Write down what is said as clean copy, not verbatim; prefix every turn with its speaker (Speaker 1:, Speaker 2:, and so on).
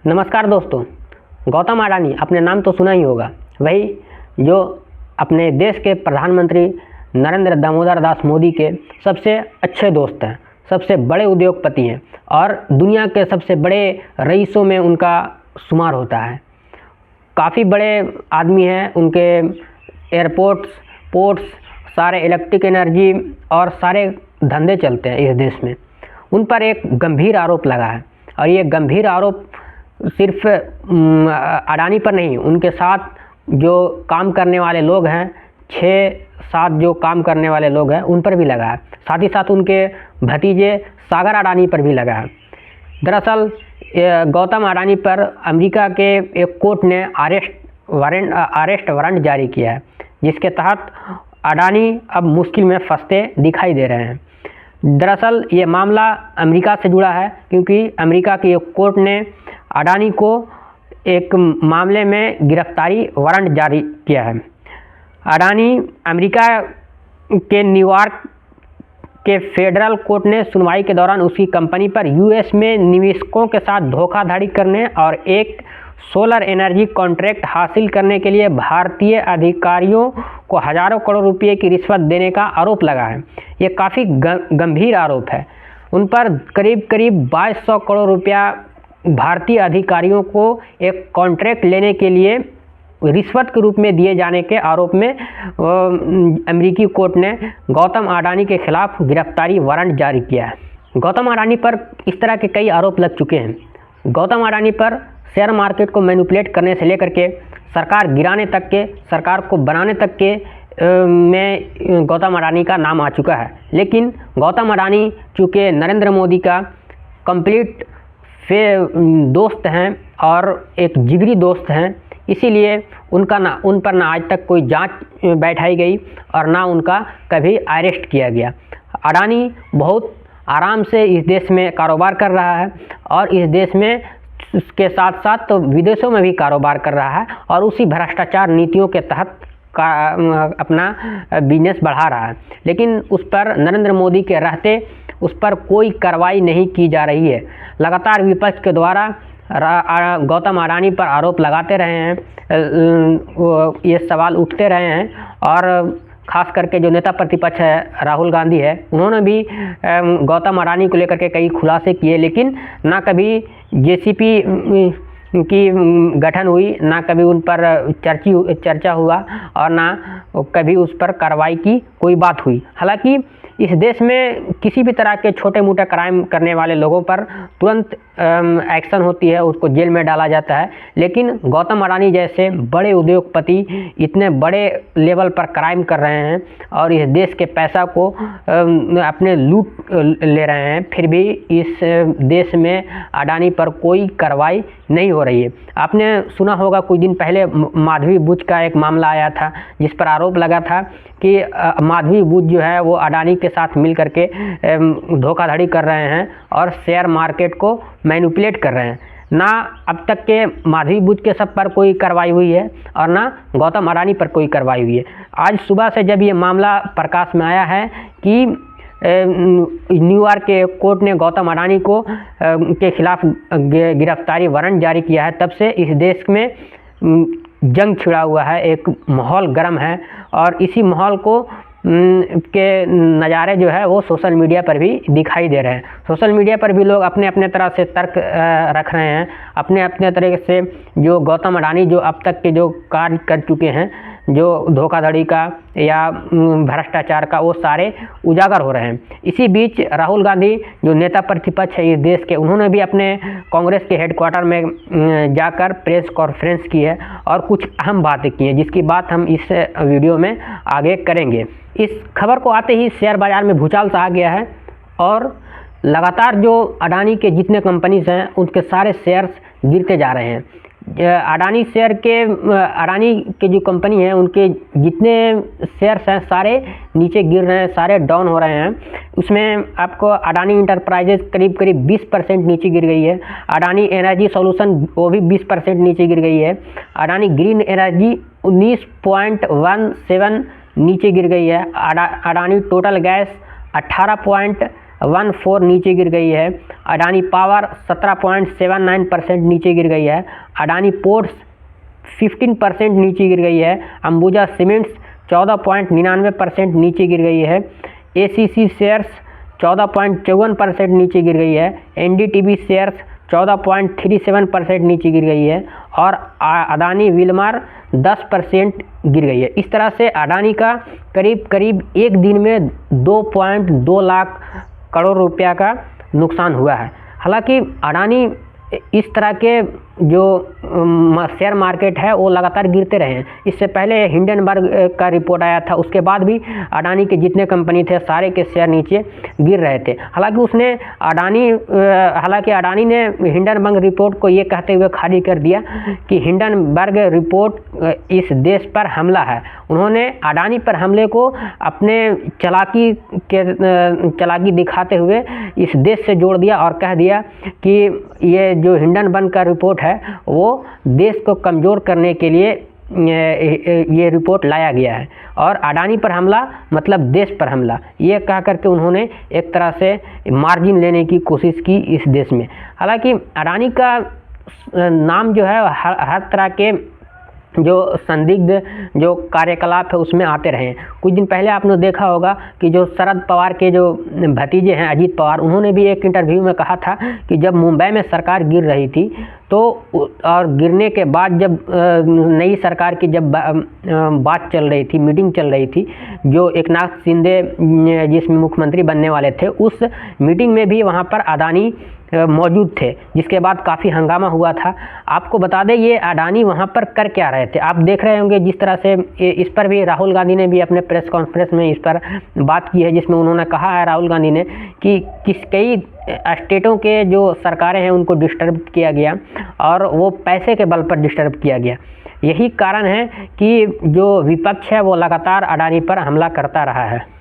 Speaker 1: नमस्कार दोस्तों। गौतम अडानी, अपने नाम तो सुना ही होगा। वही जो अपने देश के प्रधानमंत्री नरेंद्र दामोदर दास मोदी के सबसे अच्छे दोस्त हैं, सबसे बड़े उद्योगपति हैं और दुनिया के सबसे बड़े रईसों में उनका शुमार होता है। काफ़ी बड़े आदमी हैं। उनके एयरपोर्ट्स, पोर्ट्स, सारे इलेक्ट्रिक एनर्जी और सारे धंधे चलते हैं इस देश में। उन पर एक गंभीर आरोप लगा है और ये गंभीर आरोप सिर्फ अडानी पर नहीं, उनके साथ जो काम करने वाले लोग हैं, 6-7 जो काम करने वाले लोग हैं, उन पर भी लगा है। साथ ही साथ उनके भतीजे सागर अडानी पर भी लगा है। दरअसल गौतम अडानी पर अमेरिका के एक कोर्ट ने अरेस्ट वारंट जारी किया है, जिसके तहत अडानी अब मुश्किल में फंसते दिखाई दे रहे हैं। दरअसल ये मामला अमेरिका से जुड़ा है, क्योंकि अमेरिका की एक कोर्ट ने अडानी को एक मामले में गिरफ्तारी वारंट जारी किया है। अडानी अमेरिका के न्यूयॉर्क के फेडरल कोर्ट ने सुनवाई के दौरान उसकी कंपनी पर यूएस में निवेशकों के साथ धोखाधड़ी करने और एक सोलर एनर्जी कॉन्ट्रैक्ट हासिल करने के लिए भारतीय अधिकारियों को हज़ारों करोड़ रुपए की रिश्वत देने का आरोप लगा है। ये काफ़ी गंभीर आरोप है। उन पर करीब 2200 करोड़ रुपया भारतीय अधिकारियों को एक कॉन्ट्रैक्ट लेने के लिए रिश्वत के रूप में दिए जाने के आरोप में अमेरिकी कोर्ट ने गौतम अडानी के खिलाफ गिरफ्तारी वारंट जारी किया है। गौतम अडानी पर इस तरह के कई आरोप लग चुके हैं। गौतम अडानी पर शेयर मार्केट को मैनिपुलेट करने से लेकर के सरकार गिराने तक के, सरकार को बनाने तक के में गौतम अडानी का नाम आ चुका है। लेकिन गौतम अडानी चूँकि नरेंद्र मोदी का कंप्लीट दोस्त हैं और एक जिगरी दोस्त हैं, इसीलिए उन पर ना आज तक कोई जांच बैठाई गई और ना उनका कभी अरेस्ट किया गया। अडानी बहुत आराम से इस देश में कारोबार कर रहा है और इस देश में उसके साथ साथ तो विदेशों में भी कारोबार कर रहा है और उसी भ्रष्टाचार नीतियों के तहत अपना बिजनेस बढ़ा रहा है। लेकिन उस पर नरेंद्र मोदी के रहते उस पर कोई कार्रवाई नहीं की जा रही है। लगातार विपक्ष के द्वारा गौतम अडानी पर आरोप लगाते रहे हैं, ये सवाल उठते रहे हैं और ख़ास करके जो नेता प्रतिपक्ष है राहुल गांधी है, उन्होंने भी गौतम अडानी को लेकर के कई खुलासे किए, लेकिन ना कभी जेसीपी की गठन हुई, ना कभी उन पर चर्चा हुआ और ना कभी उस पर कार्रवाई की कोई बात हुई। हालांकि इस देश में किसी भी तरह के छोटे मोटे क्राइम करने वाले लोगों पर तुरंत एक्शन होती है, उसको जेल में डाला जाता है। लेकिन गौतम अडानी जैसे बड़े उद्योगपति इतने बड़े लेवल पर क्राइम कर रहे हैं और इस देश के पैसा को अपने लूट ले रहे हैं, फिर भी इस देश में अडानी पर कोई कार्रवाई नहीं हो रही है। आपने सुना होगा कुछ दिन पहले माधवी बुच का एक मामला आया था, जिस पर आरोप लगा था कि माधवी बुच जो है वो अडानी के साथ मिल करके धोखाधड़ी कर रहे हैं और शेयर मार्केट को मैनिपुलेट कर रहे हैं। ना अब तक के माधवी बुच के सब पर कोई कार्रवाई हुई है और ना गौतम अडानी पर कोई कार्रवाई हुई है। आज सुबह से जब ये मामला प्रकाश में आया है कि न्यूयॉर्क के कोर्ट ने गौतम अडानी को के खिलाफ गिरफ्तारी वारंट जारी किया है, तब से इस देश में जंग छिड़ा हुआ है, एक माहौल गर्म है और इसी माहौल को के नज़ारे जो है वो सोशल मीडिया पर भी दिखाई दे रहे हैं। सोशल मीडिया पर भी लोग अपने अपने तरह से तर्क रख रहे हैं, अपने अपने तरीके से जो गौतम अडानी जो अब तक के जो कार्य कर चुके हैं, जो धोखाधड़ी का या भ्रष्टाचार का, वो सारे उजागर हो रहे हैं। इसी बीच राहुल गांधी जो नेता प्रतिपक्ष है इस देश के, उन्होंने भी अपने कांग्रेस के हेडक्वार्टर में जाकर प्रेस कॉन्फ्रेंस की है और कुछ अहम बातें की हैं, जिसकी बात हम इस वीडियो में आगे करेंगे। इस खबर को आते ही शेयर बाज़ार में भूचाल सा आ गया है और लगातार जो अडानी के जितने कंपनीज हैं उनके सारे शेयर्स गिरते जा रहे हैं। अडानी के जो कंपनी है उनके जितने शेयर्स हैं सारे नीचे गिर रहे हैं, सारे डाउन हो रहे हैं। उसमें आपको अडानी इंटरप्राइजेज करीब 20% नीचे गिर गई है। अडानी एनर्जी सॉल्यूशन वो भी 20% नीचे गिर गई है। अडानी ग्रीन एनर्जी 19.17 नीचे गिर गई है। अडानी टोटल गैस 18 14 नीचे गिर गई है। अडानी पावर 17.79% नीचे गिर गई है। अडानी पोर्ट्स 15% नीचे गिर गई है। अंबुजा सीमेंट्स 14.99% नीचे गिर गई है। एसीसी शेयर्स 14.54% नीचे गिर गई है। एनडीटीवी शेयर्स 14.37% नीचे गिर गई है। और अडानी विलमार 10% गिर गई है। इस तरह से अडानी का करीब करीब एक दिन में 2.2 लाख करोड़ रुपया का नुकसान हुआ है। हालांकि अडानी इस तरह के जो शेयर मार्केट है वो लगातार गिरते रहे हैं। इससे पहले हिंडनबर्ग का रिपोर्ट आया था, उसके बाद भी अडानी के जितने कंपनी थे सारे के शेयर नीचे गिर रहे थे। हालांकि अडानी ने हिंडनबर्ग रिपोर्ट को ये कहते हुए खारिज कर दिया कि हिंडनबर्ग रिपोर्ट इस देश पर हमला है। उन्होंने अडानी पर हमले को अपने चालाकी दिखाते हुए इस देश से जोड़ दिया और कह दिया कि ये जो हिंडनबर्ग का रिपोर्ट है वो देश को कमज़ोर करने के लिए ये रिपोर्ट लाया गया है, और अडानी पर हमला मतलब देश पर हमला, ये कह करके उन्होंने एक तरह से मार्जिन लेने की कोशिश की इस देश में। हालांकि अडानी का नाम जो है हर तरह के जो संदिग्ध जो कार्यकलाप है उसमें आते रहे। कुछ दिन पहले आपने देखा होगा कि जो शरद पवार के जो भतीजे हैं अजीत पवार, उन्होंने भी एक इंटरव्यू में कहा था कि जब मुंबई में सरकार गिर रही थी तो और गिरने के बाद जब नई सरकार की जब बात चल रही थी, मीटिंग चल रही थी, जो एकनाथ शिंदे जिसमें मुख्यमंत्री बनने वाले थे, उस मीटिंग में भी वहाँ पर अडानी मौजूद थे, जिसके बाद काफ़ी हंगामा हुआ था। आपको बता दें ये अडानी वहाँ पर कर क्या रहे थे, आप देख रहे होंगे जिस तरह से इस पर भी राहुल गांधी ने भी अपने प्रेस कॉन्फ्रेंस में इस पर बात की है, जिसमें उन्होंने कहा है राहुल गांधी ने कि कई स्टेटों के जो सरकारें हैं उनको डिस्टर्ब किया गया और वो पैसे के बल पर डिस्टर्ब किया गया। यही कारण है कि जो विपक्ष है वो लगातार अडानी पर हमला करता रहा है।